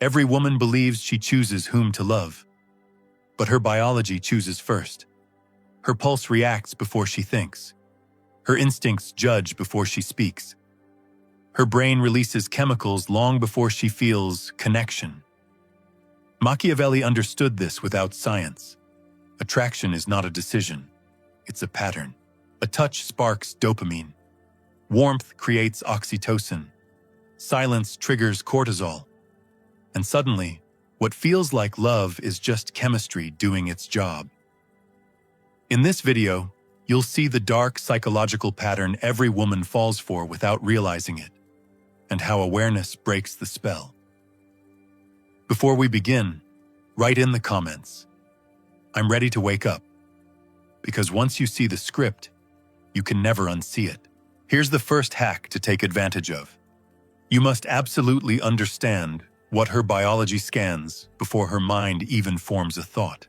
Every woman believes she chooses whom to love, but her biology chooses first. Her pulse reacts before she thinks. Her instincts judge before she speaks. Her brain releases chemicals long before she feels connection. Machiavelli understood this without science. Attraction is not a decision, it's a pattern. A touch sparks dopamine. Warmth creates oxytocin. Silence triggers cortisol. And suddenly, what feels like love is just chemistry doing its job. In this video, you'll see the dark psychological pattern every woman falls for without realizing it, and how awareness breaks the spell. Before we begin, write in the comments, "I'm ready to wake up," because once you see the script, you can never unsee it. Here's the first hack to take advantage of. You must absolutely understand what her biology scans before her mind even forms a thought.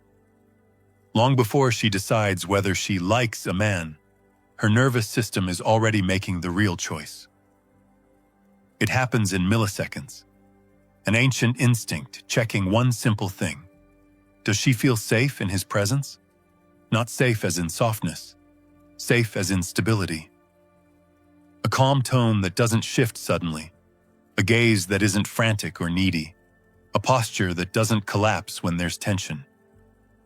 Long before she decides whether she likes a man, her nervous system is already making the real choice. It happens in milliseconds. An ancient instinct checking one simple thing. Does she feel safe in his presence? Not safe as in softness, safe as in stability. A calm tone that doesn't shift suddenly. A gaze that isn't frantic or needy. A posture that doesn't collapse when there's tension.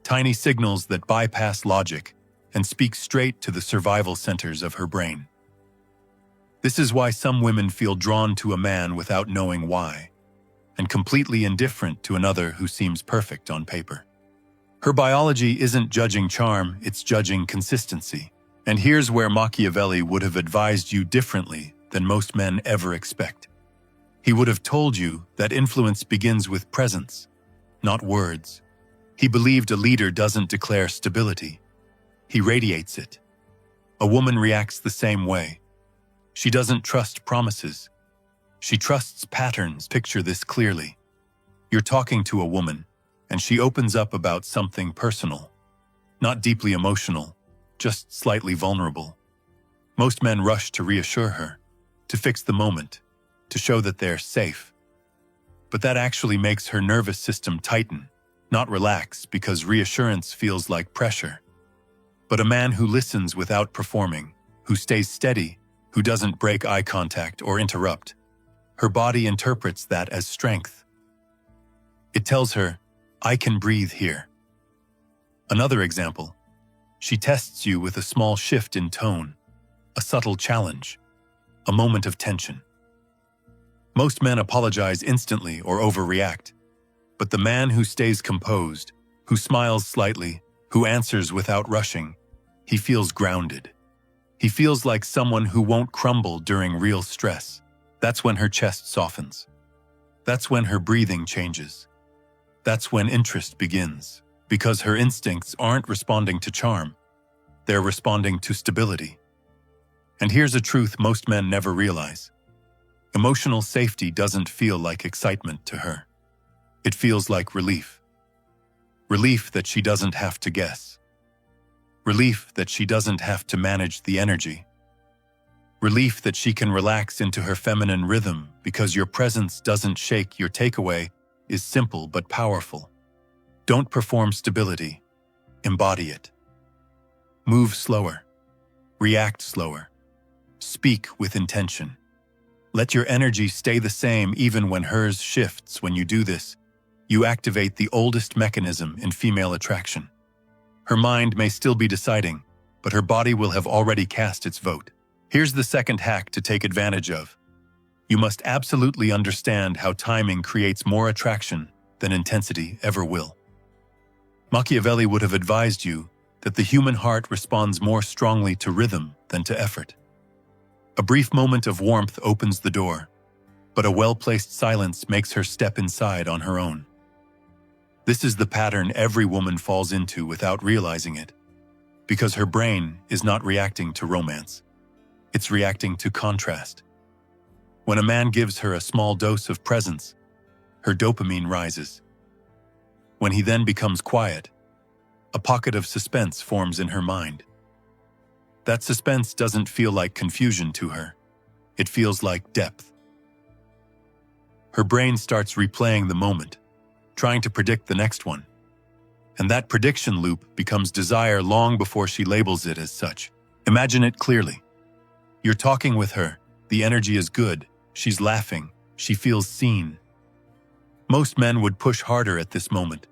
Tiny signals that bypass logic and speak straight to the survival centers of her brain. This is why some women feel drawn to a man without knowing why, and completely indifferent to another who seems perfect on paper. Her biology isn't judging charm, it's judging consistency. And here's where Machiavelli would have advised you differently than most men ever expect. He would have told you that influence begins with presence, not words. He believed a leader doesn't declare stability. He radiates it. A woman reacts the same way. She doesn't trust promises. She trusts patterns. Picture this clearly. You're talking to a woman, and she opens up about something personal. Not deeply emotional, just slightly vulnerable. Most men rush to reassure her, to fix the moment, to show that they're safe. But that actually makes her nervous system tighten, not relax, because reassurance feels like pressure. But a man who listens without performing, who stays steady, who doesn't break eye contact or interrupt, her body interprets that as strength. It tells her, "I can breathe here." Another example. She tests you with a small shift in tone, a subtle challenge, a moment of tension. Most men apologize instantly or overreact, but the man who stays composed, who smiles slightly, who answers without rushing, he feels grounded. He feels like someone who won't crumble during real stress. That's when her chest softens. That's when her breathing changes. That's when interest begins, because her instincts aren't responding to charm. They're responding to stability. And here's a truth most men never realize. Emotional safety doesn't feel like excitement to her. It feels like relief. Relief that she doesn't have to guess. Relief that she doesn't have to manage the energy. Relief that she can relax into her feminine rhythm because your presence doesn't shake. Your takeaway is simple but powerful. Don't perform stability. Embody it. Move slower. React slower. Speak with intention. Let your energy stay the same even when hers shifts. When you do this, you activate the oldest mechanism in female attraction. Her mind may still be deciding, but her body will have already cast its vote. Here's the second hack to take advantage of. You must absolutely understand how timing creates more attraction than intensity ever will. Machiavelli would have advised you that the human heart responds more strongly to rhythm than to effort. A brief moment of warmth opens the door, but a well-placed silence makes her step inside on her own. This is the pattern every woman falls into without realizing it, because her brain is not reacting to romance. It's reacting to contrast. When a man gives her a small dose of presence, her dopamine rises. When he then becomes quiet, a pocket of suspense forms in her mind. That suspense doesn't feel like confusion to her. It feels like depth. Her brain starts replaying the moment, trying to predict the next one. And that prediction loop becomes desire long before she labels it as such. Imagine it clearly. You're talking with her, the energy is good, she's laughing, she feels seen. Most men would push harder at this moment,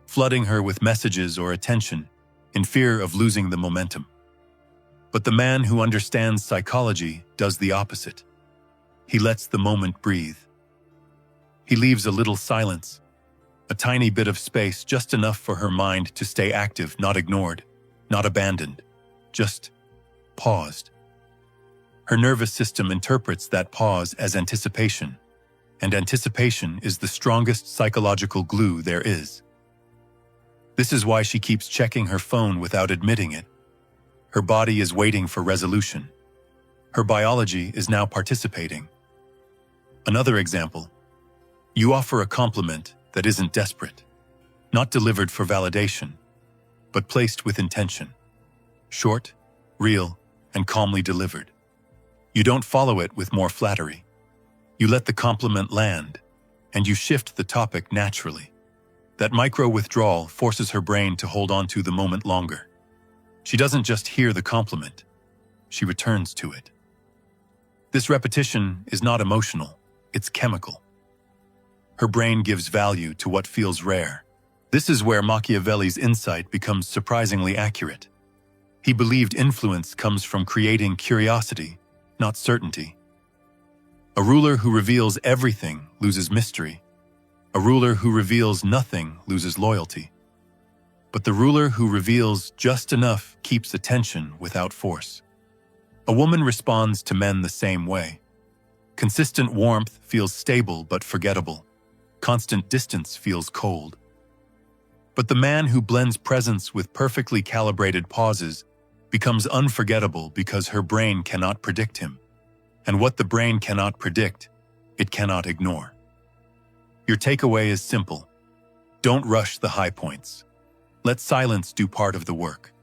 flooding her with messages or attention, in fear of losing the momentum. But the man who understands psychology does the opposite. He lets the moment breathe. He leaves a little silence, a tiny bit of space, just enough for her mind to stay active, not ignored, not abandoned, just paused. Her nervous system interprets that pause as anticipation, and anticipation is the strongest psychological glue there is. This is why she keeps checking her phone without admitting it. Her body is waiting for resolution. Her biology is now participating. Another example. You offer a compliment that isn't desperate, not delivered for validation, but placed with intention. Short, real, and calmly delivered. You don't follow it with more flattery. You let the compliment land, and you shift the topic naturally. That micro-withdrawal forces her brain to hold on to the moment longer. She doesn't just hear the compliment, she returns to it. This repetition is not emotional, it's chemical. Her brain gives value to what feels rare. This is where Machiavelli's insight becomes surprisingly accurate. He believed influence comes from creating curiosity, not certainty. A ruler who reveals everything loses mystery. A ruler who reveals nothing loses loyalty. But the ruler who reveals just enough keeps attention without force. A woman responds to men the same way. Consistent warmth feels stable but forgettable. Constant distance feels cold. But the man who blends presence with perfectly calibrated pauses becomes unforgettable because her brain cannot predict him. And what the brain cannot predict, it cannot ignore. Your takeaway is simple. Don't rush the high points. Let silence do part of the work.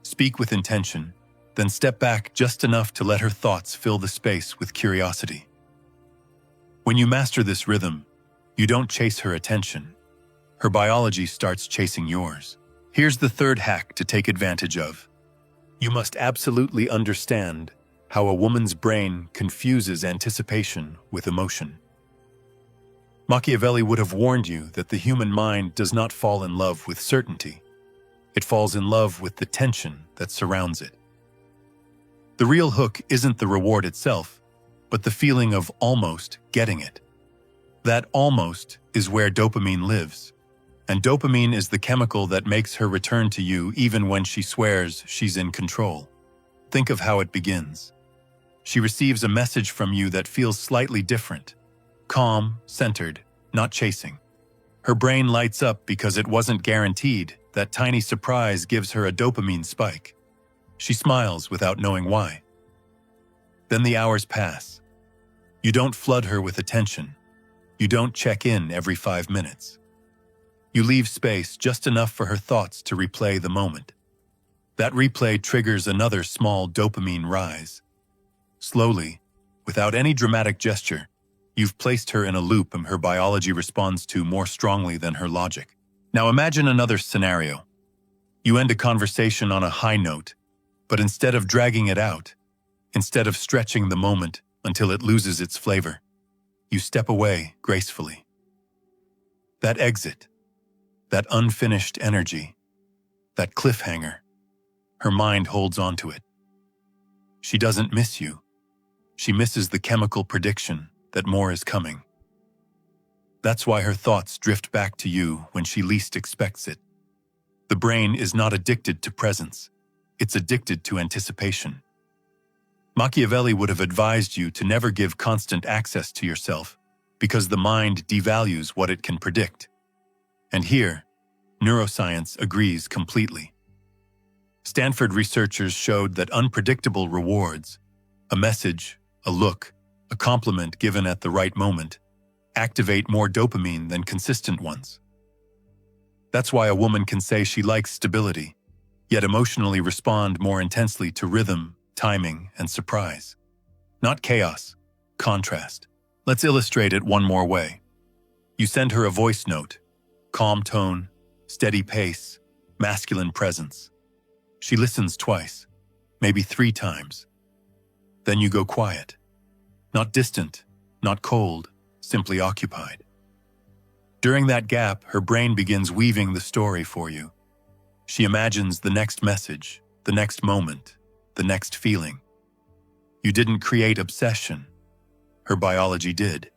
Speak with intention, then step back just enough to let her thoughts fill the space with curiosity. When you master this rhythm, you don't chase her attention. Her biology starts chasing yours. Here's the third hack to take advantage of. You must absolutely understand how a woman's brain confuses anticipation with emotion. Machiavelli would have warned you that the human mind does not fall in love with certainty. It falls in love with the tension that surrounds it. The real hook isn't the reward itself, but the feeling of almost getting it. That almost is where dopamine lives. And dopamine is the chemical that makes her return to you even when she swears she's in control. Think of how it begins. She receives a message from you that feels slightly different. Calm, centered, not chasing. Her brain lights up because it wasn't guaranteed. That tiny surprise gives her a dopamine spike. She smiles without knowing why. Then the hours pass. You don't flood her with attention. You don't check in every 5 minutes. You leave space just enough for her thoughts to replay the moment. That replay triggers another small dopamine rise. Slowly, without any dramatic gesture, you've placed her in a loop her biology responds to more strongly than her logic. Now imagine another scenario. You end a conversation on a high note, but instead of dragging it out, instead of stretching the moment until it loses its flavor, you step away gracefully. That exit, that unfinished energy, that cliffhanger, her mind holds on to it. She doesn't miss you. She misses the chemical prediction that more is coming. That's why her thoughts drift back to you when she least expects it. The brain is not addicted to presence. It's addicted to anticipation. Machiavelli would have advised you to never give constant access to yourself because the mind devalues what it can predict. And here, neuroscience agrees completely. Stanford researchers showed that unpredictable rewards, a message, a look, a compliment given at the right moment, activate more dopamine than consistent ones. That's why a woman can say she likes stability, yet emotionally respond more intensely to rhythm, timing, and surprise. Not chaos, contrast. Let's illustrate it one more way. You send her a voice note, calm tone, steady pace, masculine presence. She listens twice, maybe 3 times. Then you go quiet. Not distant, not cold, simply occupied. During that gap, her brain begins weaving the story for you. She imagines the next message, the next moment, the next feeling. You didn't create obsession. Her biology did.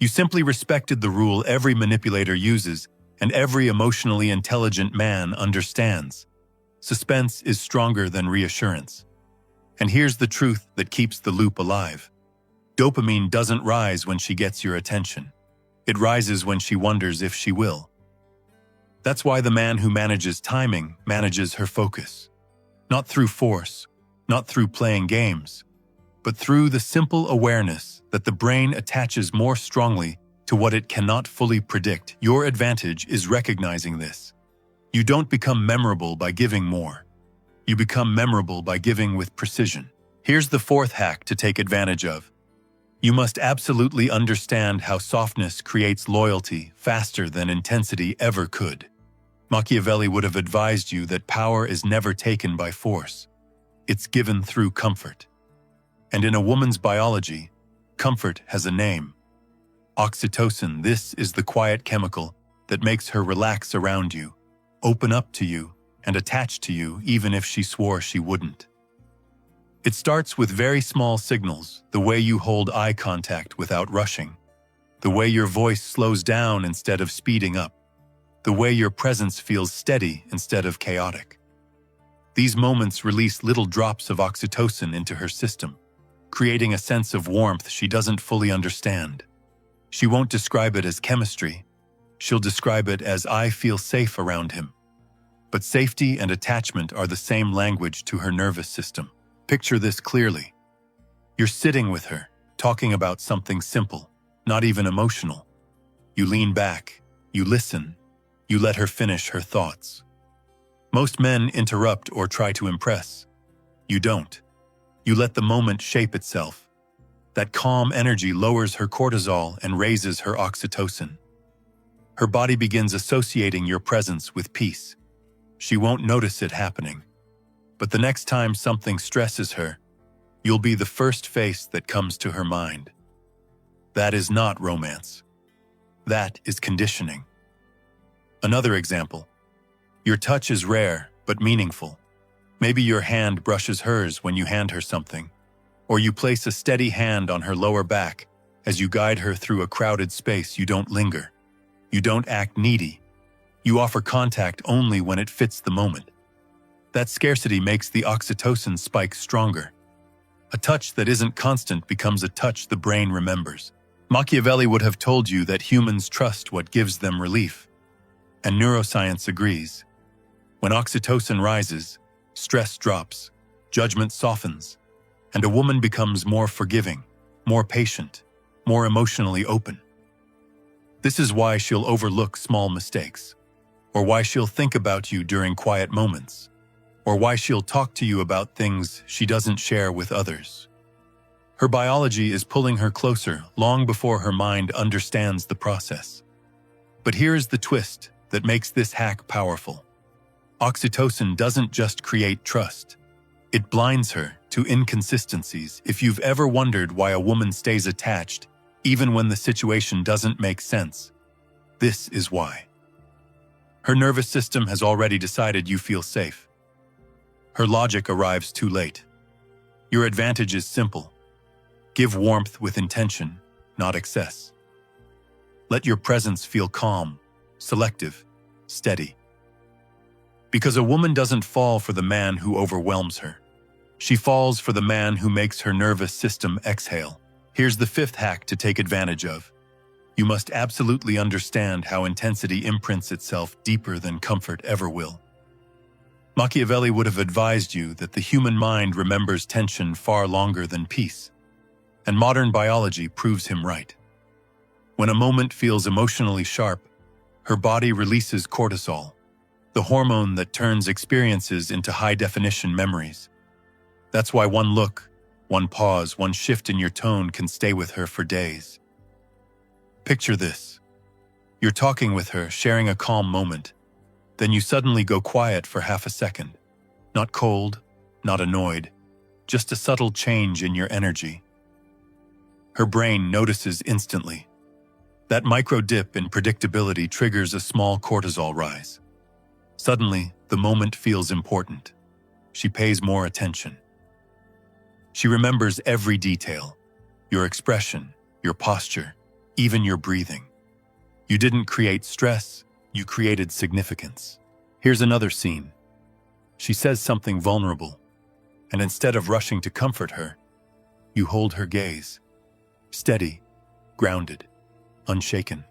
You simply respected the rule every manipulator uses and every emotionally intelligent man understands. Suspense is stronger than reassurance. And here's the truth that keeps the loop alive. Dopamine doesn't rise when she gets your attention. It rises when she wonders if she will. That's why the man who manages timing manages her focus. Not through force, not through playing games, but through the simple awareness that the brain attaches more strongly to what it cannot fully predict. Your advantage is recognizing this. You don't become memorable by giving more. You become memorable by giving with precision. Here's the 4th hack to take advantage of. You must absolutely understand how softness creates loyalty faster than intensity ever could. Machiavelli would have advised you that power is never taken by force. It's given through comfort. And in a woman's biology, comfort has a name. Oxytocin. This is the quiet chemical that makes her relax around you, open up to you, and attach to you even if she swore she wouldn't. It starts with very small signals, the way you hold eye contact without rushing, the way your voice slows down instead of speeding up, the way your presence feels steady instead of chaotic. These moments release little drops of oxytocin into her system, creating a sense of warmth she doesn't fully understand. She won't describe it as chemistry. She'll describe it as "I feel safe around him." But safety and attachment are the same language to her nervous system. Picture this clearly. You're sitting with her, talking about something simple, not even emotional. You lean back, you listen, you let her finish her thoughts. Most men interrupt or try to impress. You don't. You let the moment shape itself. That calm energy lowers her cortisol and raises her oxytocin. Her body begins associating your presence with peace. She won't notice it happening. But the next time something stresses her, you'll be the first face that comes to her mind. That is not romance. That is conditioning. Another example. Your touch is rare but meaningful. Maybe your hand brushes hers when you hand her something, or you place a steady hand on her lower back as you guide her through a crowded space. You don't linger. You don't act needy. You offer contact only when it fits the moment. That scarcity makes the oxytocin spike stronger. A touch that isn't constant becomes a touch the brain remembers. Machiavelli would have told you that humans trust what gives them relief. And neuroscience agrees. When oxytocin rises, stress drops, judgment softens, and a woman becomes more forgiving, more patient, more emotionally open. This is why she'll overlook small mistakes, or why she'll think about you during quiet moments, or why she'll talk to you about things she doesn't share with others. Her biology is pulling her closer long before her mind understands the process. But here's the twist that makes this hack powerful. Oxytocin doesn't just create trust. It blinds her to inconsistencies. If you've ever wondered why a woman stays attached, even when the situation doesn't make sense, this is why. Her nervous system has already decided you feel safe. Her logic arrives too late. Your advantage is simple. Give warmth with intention, not excess. Let your presence feel calm, selective, steady. Because a woman doesn't fall for the man who overwhelms her. She falls for the man who makes her nervous system exhale. Here's the 5th hack to take advantage of. You must absolutely understand how intensity imprints itself deeper than comfort ever will. Machiavelli would have advised you that the human mind remembers tension far longer than peace, and modern biology proves him right. When a moment feels emotionally sharp, her body releases cortisol, the hormone that turns experiences into high-definition memories. That's why one look, one pause, one shift in your tone can stay with her for days. Picture this. You're talking with her, sharing a calm moment. Then you suddenly go quiet for half a second. Not cold, not annoyed, just a subtle change in your energy. Her brain notices instantly. That micro dip in predictability triggers a small cortisol rise. Suddenly, the moment feels important. She pays more attention. She remembers every detail, your expression, your posture, even your breathing. You didn't create stress, you created significance. Here's another scene. She says something vulnerable, and instead of rushing to comfort her, you hold her gaze. Steady, grounded, unshaken.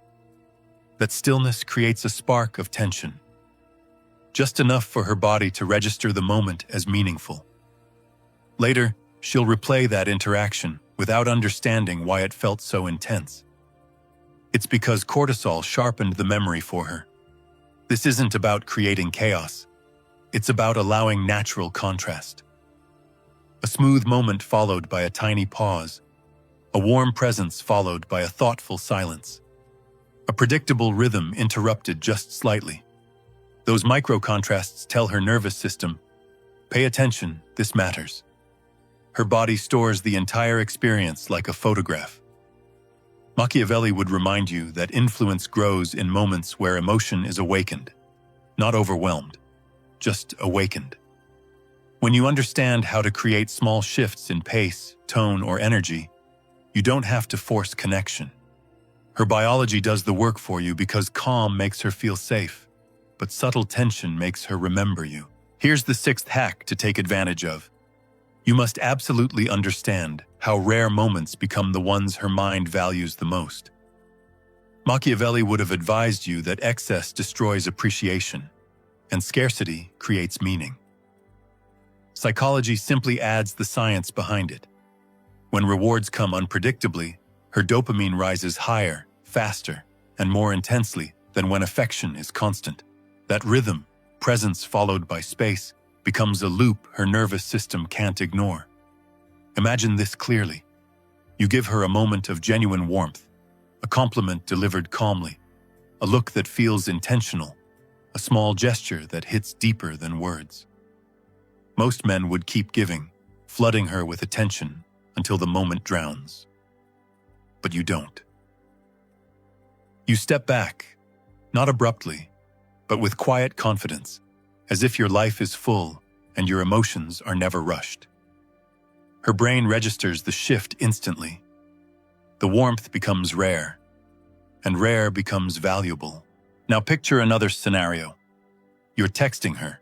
That stillness creates a spark of tension, just enough for her body to register the moment as meaningful. Later, she'll replay that interaction without understanding why it felt so intense. It's because cortisol sharpened the memory for her. This isn't about creating chaos. It's about allowing natural contrast. A smooth moment followed by a tiny pause. A warm presence followed by a thoughtful silence. A predictable rhythm interrupted just slightly. Those micro-contrasts tell her nervous system, pay attention, this matters. Her body stores the entire experience like a photograph. Machiavelli would remind you that influence grows in moments where emotion is awakened, not overwhelmed, just awakened. When you understand how to create small shifts in pace, tone, or energy, you don't have to force connection. Her biology does the work for you because calm makes her feel safe, but subtle tension makes her remember you. Here's the sixth hack to take advantage of. You must absolutely understand how rare moments become the ones her mind values the most. Machiavelli would have advised you that excess destroys appreciation, and scarcity creates meaning. Psychology simply adds the science behind it. When rewards come unpredictably, her dopamine rises higher, faster, and more intensely than when affection is constant. That rhythm, presence followed by space, becomes a loop her nervous system can't ignore. Imagine this clearly. You give her a moment of genuine warmth, a compliment delivered calmly, a look that feels intentional, a small gesture that hits deeper than words. Most men would keep giving, flooding her with attention until the moment drowns. But you don't. You step back, not abruptly, but with quiet confidence, as if your life is full and your emotions are never rushed. Her brain registers the shift instantly. The warmth becomes rare, and rare becomes valuable. Now picture another scenario. You're texting her.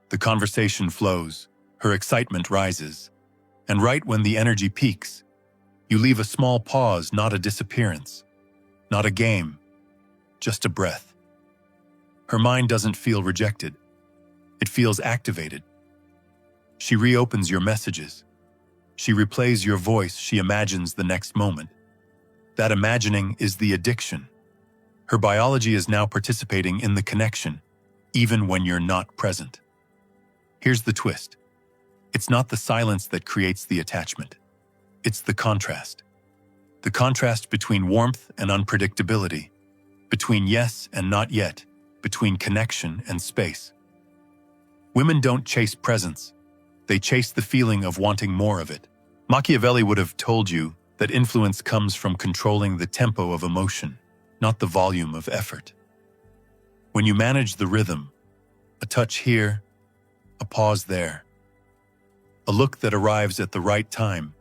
The conversation flows, her excitement rises, and right when the energy peaks, you leave a small pause, not a disappearance, not a game, just a breath. Her mind doesn't feel rejected. It feels activated. She reopens your messages. She replays your voice. She imagines the next moment. That imagining is the addiction. Her biology is now participating in the connection, even when you're not present. Here's the twist. It's not the silence that creates the attachment. It's the contrast. The contrast between warmth and unpredictability, between yes and not yet, between connection and space. Women don't chase presence. They chase the feeling of wanting more of it. Machiavelli would have told you that influence comes from controlling the tempo of emotion, not the volume of effort. When you manage the rhythm, a touch here, a pause there, a look that arrives at the right time,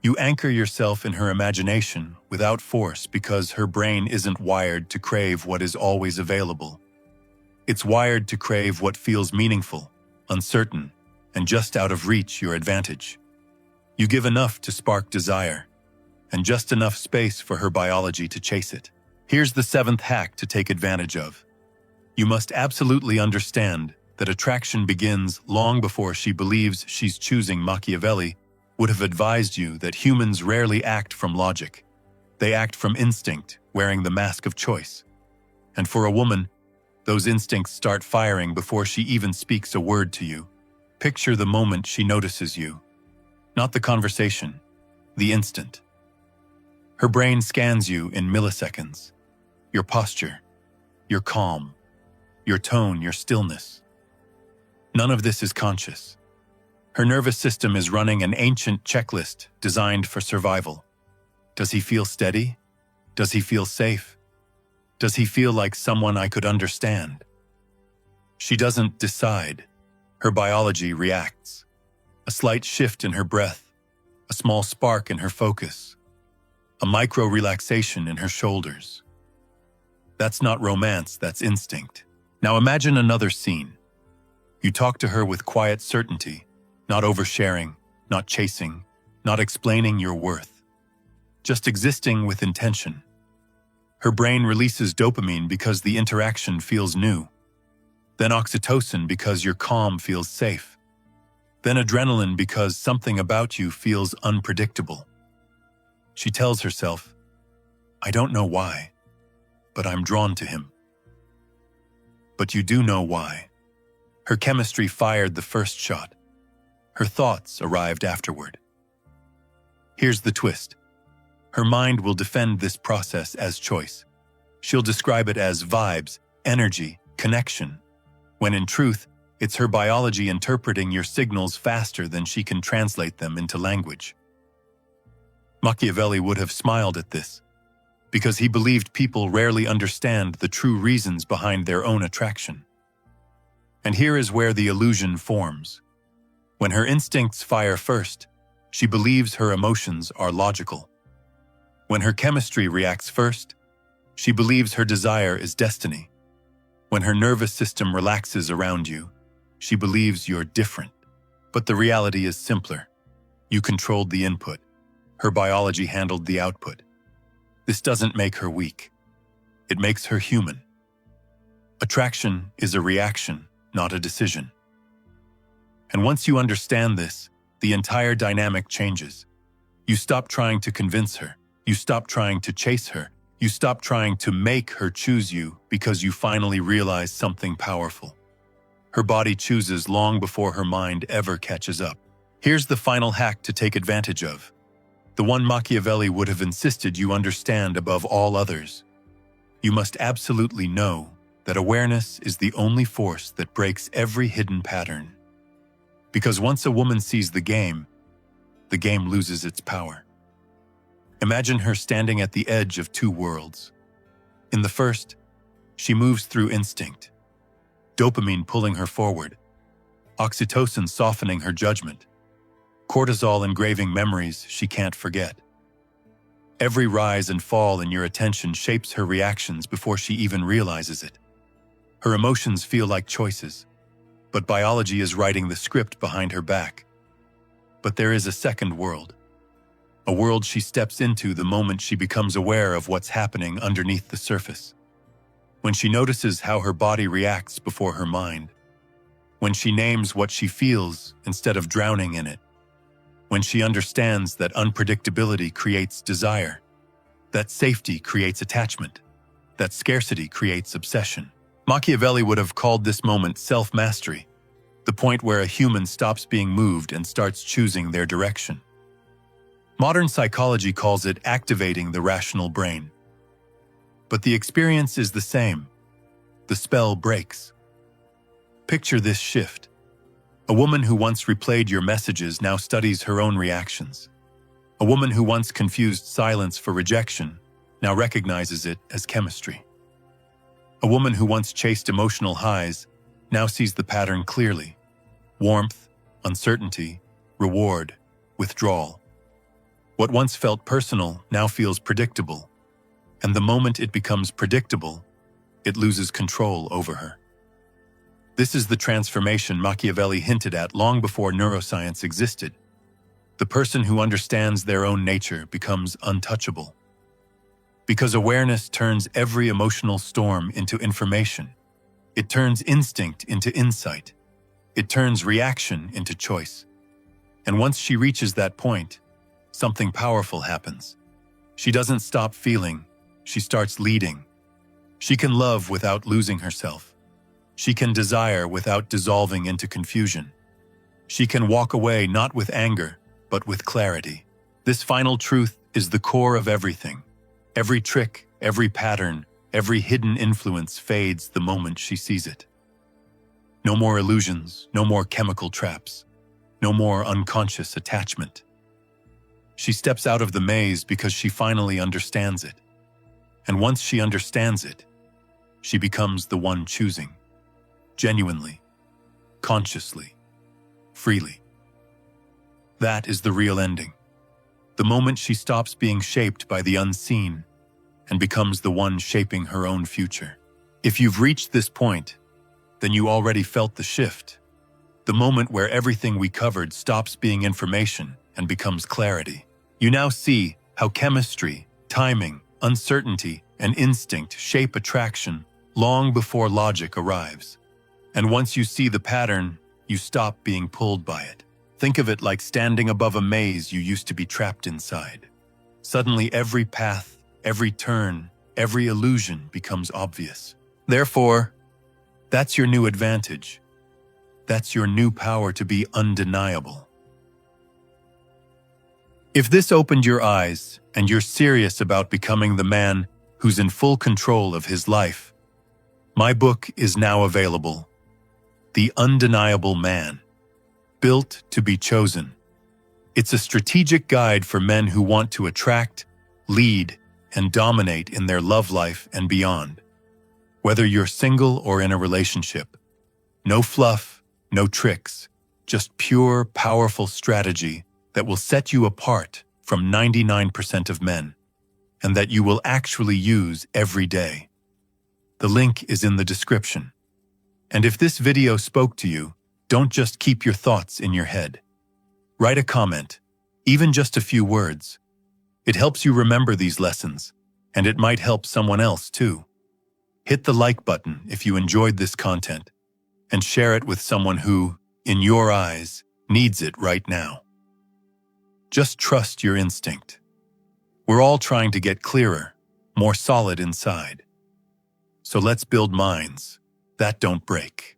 you anchor yourself in her imagination without force because her brain isn't wired to crave what is always available. It's wired to crave what feels meaningful, uncertain, and just out of reach your advantage. You give enough to spark desire, and just enough space for her biology to chase it. Here's the seventh hack to take advantage of. You must absolutely understand that attraction begins long before she believes she's choosing. Machiavelli would have advised you that humans rarely act from logic. They act from instinct, wearing the mask of choice. And for a woman, those instincts start firing before she even speaks a word to you. Picture the moment she notices you. Not the conversation, the instant. Her brain scans you in milliseconds. your posture, your calm, your tone, your stillness. None of this is conscious. Her nervous system is running an ancient checklist designed for survival. Does he feel steady? Does he feel safe? Does he feel like someone I could understand? She doesn't decide. Her biology reacts. A slight shift in her breath, a small spark in her focus, a micro-relaxation in her shoulders. That's not romance, that's instinct. Now imagine another scene. You talk to her with quiet certainty, not oversharing, not chasing, not explaining your worth. Just existing with intention. Her brain releases dopamine because the interaction feels new. Then oxytocin because your calm feels safe. Then adrenaline because something about you feels unpredictable. She tells herself, I don't know why, but I'm drawn to him. But you do know why. Her chemistry fired the first shot. Her thoughts arrived afterward. Here's the twist. Her mind will defend this process as choice. She'll describe it as vibes, energy, connection, when in truth, it's her biology interpreting your signals faster than she can translate them into language. Machiavelli would have smiled at this, because he believed people rarely understand the true reasons behind their own attraction. And here is where the illusion forms. When her instincts fire first, she believes her emotions are logical. When her chemistry reacts first, she believes her desire is destiny. When her nervous system relaxes around you, she believes you're different. But the reality is simpler. You controlled the input. Her biology handled the output. This doesn't make her weak. It makes her human. Attraction is a reaction, not a decision. And once you understand this, the entire dynamic changes. You stop trying to convince her. You stop trying to chase her. You stop trying to make her choose you because you finally realize something powerful. Her body chooses long before her mind ever catches up. Here's the final hack to take advantage of. The one Machiavelli would have insisted you understand above all others. You must absolutely know that awareness is the only force that breaks every hidden pattern. Because once a woman sees the game loses its power. Imagine her standing at the edge of two worlds. In the first, she moves through instinct, dopamine pulling her forward, oxytocin softening her judgment, cortisol engraving memories she can't forget. Every rise and fall in your attention shapes her reactions before she even realizes it. Her emotions feel like choices, but biology is writing the script behind her back. But there is a second world. A world she steps into the moment she becomes aware of what's happening underneath the surface. When she notices how her body reacts before her mind. When she names what she feels instead of drowning in it. When she understands that unpredictability creates desire. That safety creates attachment. That scarcity creates obsession. Machiavelli would have called this moment self-mastery, the point where a human stops being moved and starts choosing their direction. Modern psychology calls it activating the rational brain. But the experience is the same. The spell breaks. Picture this shift. A woman who once replayed your messages now studies her own reactions. A woman who once confused silence for rejection now recognizes it as chemistry. A woman who once chased emotional highs now sees the pattern clearly. Warmth, uncertainty, reward, withdrawal. What once felt personal now feels predictable, and the moment it becomes predictable, it loses control over her. This is the transformation Machiavelli hinted at long before neuroscience existed. The person who understands their own nature becomes untouchable. Because awareness turns every emotional storm into information. It turns instinct into insight. It turns reaction into choice. And once she reaches that point, something powerful happens. She doesn't stop feeling, she starts leading. She can love without losing herself. She can desire without dissolving into confusion. She can walk away not with anger, but with clarity. This final truth is the core of everything. Every trick, every pattern, Every hidden influence fades the moment she sees it. No more illusions, no more chemical traps, no more unconscious attachment. She steps out of the maze because she finally understands it. And once she understands it, she becomes the one choosing, genuinely, consciously, freely. That is the real ending. The moment she stops being shaped by the unseen and becomes the one shaping her own future. If you've reached this point, then you already felt the shift. The moment where everything we covered stops being information and becomes clarity. You now see how chemistry, timing, uncertainty, and instinct shape attraction long before logic arrives. And once you see the pattern, you stop being pulled by it. Think of it like standing above a maze you used to be trapped inside. Suddenly every path, every turn, every illusion becomes obvious. Therefore, that's your new advantage. That's your new power to be undeniable. If this opened your eyes and you're serious about becoming the man who's in full control of his life, my book is now available. The Undeniable Man, Built to be Chosen. It's a strategic guide for men who want to attract, lead, and dominate in their love life and beyond. Whether you're single or in a relationship, no fluff, no tricks, just pure, powerful strategy that will set you apart from 99% of men, and that you will actually use every day. The link is in the description. And if this video spoke to you, don't just keep your thoughts in your head. Write a comment, even just a few words. It helps you remember these lessons, and it might help someone else too. Hit the like button if you enjoyed this content, and share it with someone who, in your eyes, needs it right now. Just trust your instinct. We're all trying to get clearer, more solid inside. So let's build minds that don't break.